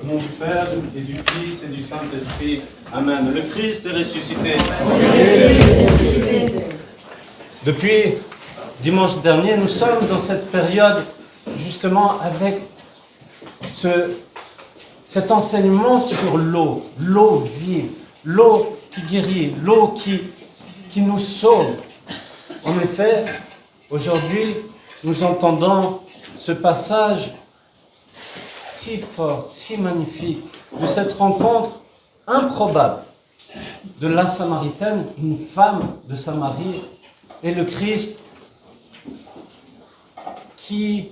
Au nom du Père et du Fils et du Saint-Esprit. Amen. Le Christ est ressuscité. Depuis dimanche dernier, nous sommes dans cette période justement avec cet enseignement sur l'eau vive, l'eau qui guérit, l'eau qui nous sauve. En effet, aujourd'hui, nous entendons ce passage si fort, si magnifique, de cette rencontre improbable de la Samaritaine, une femme de Samarie, et le Christ qui,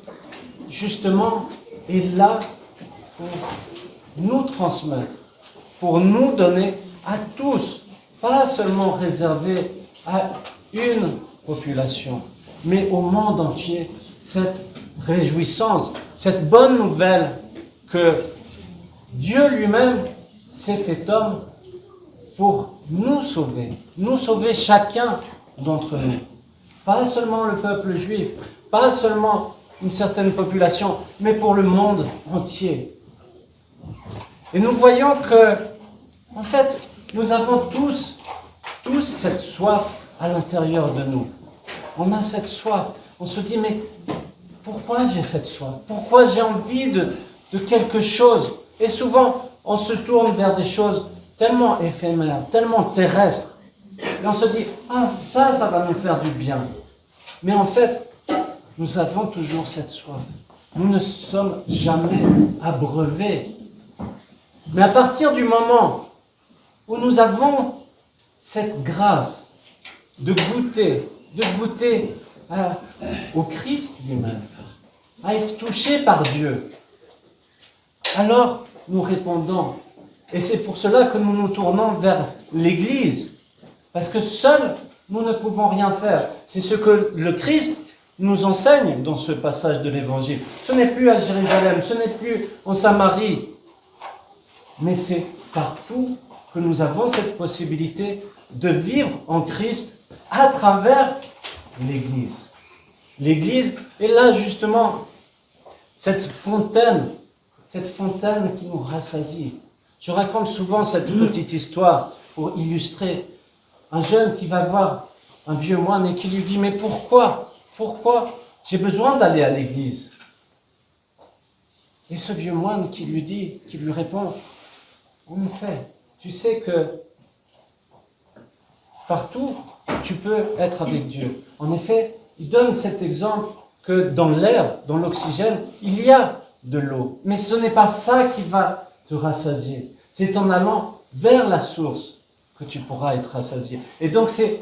justement, est là pour nous transmettre, pour nous donner à tous, pas seulement réservé à une population, mais au monde entier, cette réjouissance, cette bonne nouvelle que Dieu lui-même s'est fait homme pour nous sauver chacun d'entre nous. Pas seulement le peuple juif, pas seulement une certaine population, mais pour le monde entier. Et nous voyons que, en fait, nous avons tous cette soif à l'intérieur de nous. On a cette soif. On se dit, mais pourquoi j'ai cette soif? Pourquoi j'ai envie de quelque chose? Et souvent, on se tourne vers des choses tellement éphémères, tellement terrestres. Et on se dit, ça va nous faire du bien. Mais en fait, nous avons toujours cette soif. Nous ne sommes jamais abreuvés. Mais à partir du moment où nous avons cette grâce de goûter au Christ lui-même, à être touché par Dieu, alors nous répondons. Et c'est pour cela que nous nous tournons vers l'Église. Parce que seuls, nous ne pouvons rien faire. C'est ce que le Christ nous enseigne dans ce passage de l'Évangile. Ce n'est plus à Jérusalem, ce n'est plus en Samarie. Mais c'est partout que nous avons cette possibilité de vivre en Christ à travers l'Église. L'Église est là justement, cette fontaine qui nous rassasie. Je raconte souvent cette petite histoire pour illustrer. Un jeune qui va voir un vieux moine et qui lui dit, mais pourquoi j'ai besoin d'aller à l'église? Et ce vieux moine qui lui répond, en effet, tu sais que partout, tu peux être avec Dieu. En effet, il donne cet exemple que dans l'air, dans l'oxygène, il y a de l'eau. Mais ce n'est pas ça qui va te rassasier. C'est en allant vers la source que tu pourras être rassasié. Et donc c'est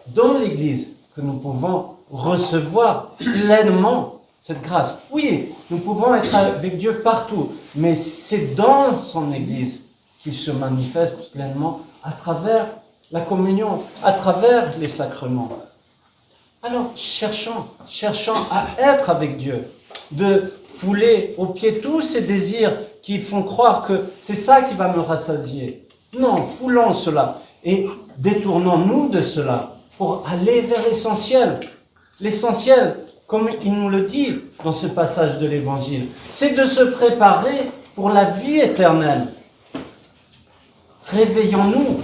dans l'Église que nous pouvons recevoir pleinement cette grâce. Oui, nous pouvons être avec Dieu partout, mais c'est dans son Église qu'il se manifeste pleinement à travers la communion, à travers les sacrements. Alors cherchons à être avec Dieu, de fouler aux pieds tous ces désirs qui font croire que c'est ça qui va me rassasier. Non, foulons cela et détournons-nous de cela pour aller vers l'essentiel. L'essentiel, comme il nous le dit dans ce passage de l'Évangile, c'est de se préparer pour la vie éternelle. Réveillons-nous.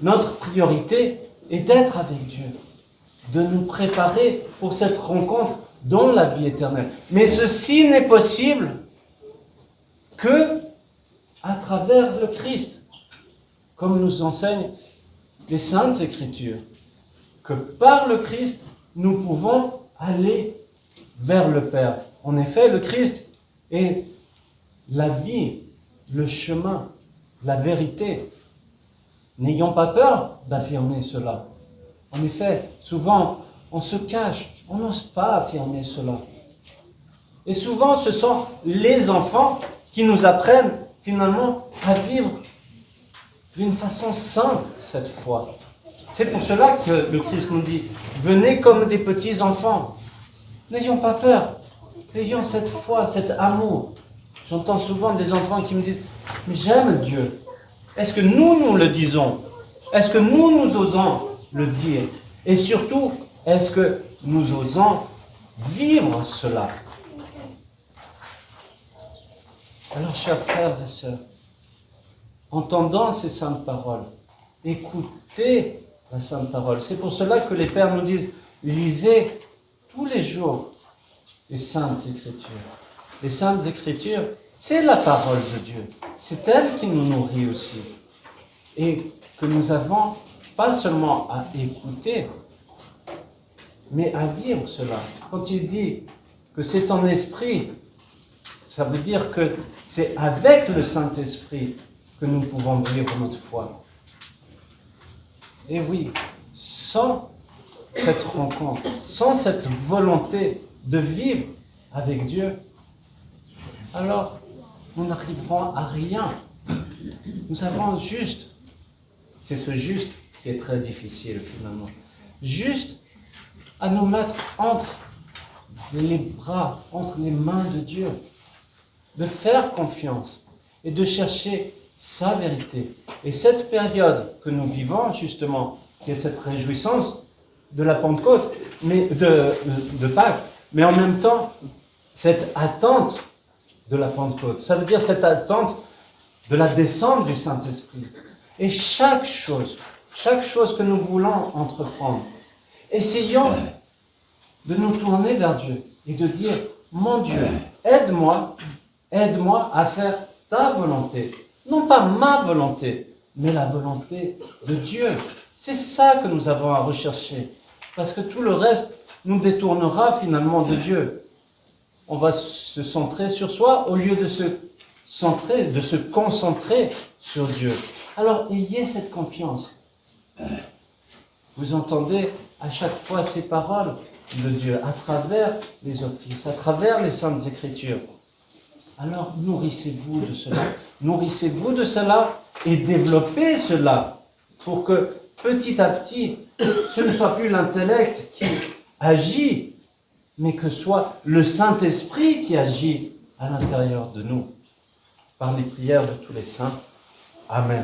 Notre priorité est d'être avec Dieu, de nous préparer pour cette rencontre dans la vie éternelle. Mais ceci n'est possible que à travers le Christ, comme nous enseignent les Saintes Écritures, que par le Christ, nous pouvons aller vers le Père. En effet, le Christ est la vie, le chemin, la vérité. N'ayons pas peur d'affirmer cela. En effet, souvent, on se cache, on n'ose pas affirmer cela. Et souvent, ce sont les enfants qui nous apprennent finalement à vivre d'une façon simple cette foi. C'est pour cela que le Christ nous dit, venez comme des petits enfants. N'ayons pas peur, ayons cette foi, cet amour. J'entends souvent des enfants qui me disent, mais j'aime Dieu. Est-ce que nous le disons? Est-ce que nous osons le dire? Et surtout, est-ce que nous osons vivre cela? Alors, chers frères et sœurs, entendant ces saintes paroles, écoutez la sainte parole. C'est pour cela que les pères nous disent, lisez tous les jours les saintes écritures. Les saintes écritures, c'est la parole de Dieu. C'est elle qui nous nourrit aussi. Et que nous avons pas seulement à écouter, mais à vivre cela. Quand il dit que c'est en esprit, ça veut dire que c'est avec le Saint-Esprit que nous pouvons vivre notre foi. Et oui, sans cette rencontre, sans cette volonté de vivre avec Dieu, alors nous n'arriverons à rien. Nous avons juste, c'est ce juste qui est très difficile finalement, juste à nous mettre entre les bras, entre les mains de Dieu, de faire confiance et de chercher sa vérité. Et cette période que nous vivons justement, qui est cette réjouissance de la Pentecôte, mais de Pâques, mais en même temps cette attente de la Pentecôte, ça veut dire cette attente de la descente du Saint-Esprit. Et chaque chose que nous voulons entreprendre, essayons de nous tourner vers Dieu et de dire, mon Dieu, aide-moi à faire ta volonté. Non pas ma volonté, mais la volonté de Dieu. C'est ça que nous avons à rechercher. Parce que tout le reste nous détournera finalement de Dieu. On va se centrer sur soi au lieu de se concentrer sur Dieu. Alors, ayez cette confiance. Vous entendez à chaque fois ces paroles de Dieu à travers les offices, à travers les saintes écritures. Alors, nourrissez-vous de cela. Nourrissez-vous de cela et développez cela pour que petit à petit, ce ne soit plus l'intellect qui agit, mais que soit le Saint-Esprit qui agit à l'intérieur de nous par les prières de tous les saints. Amen.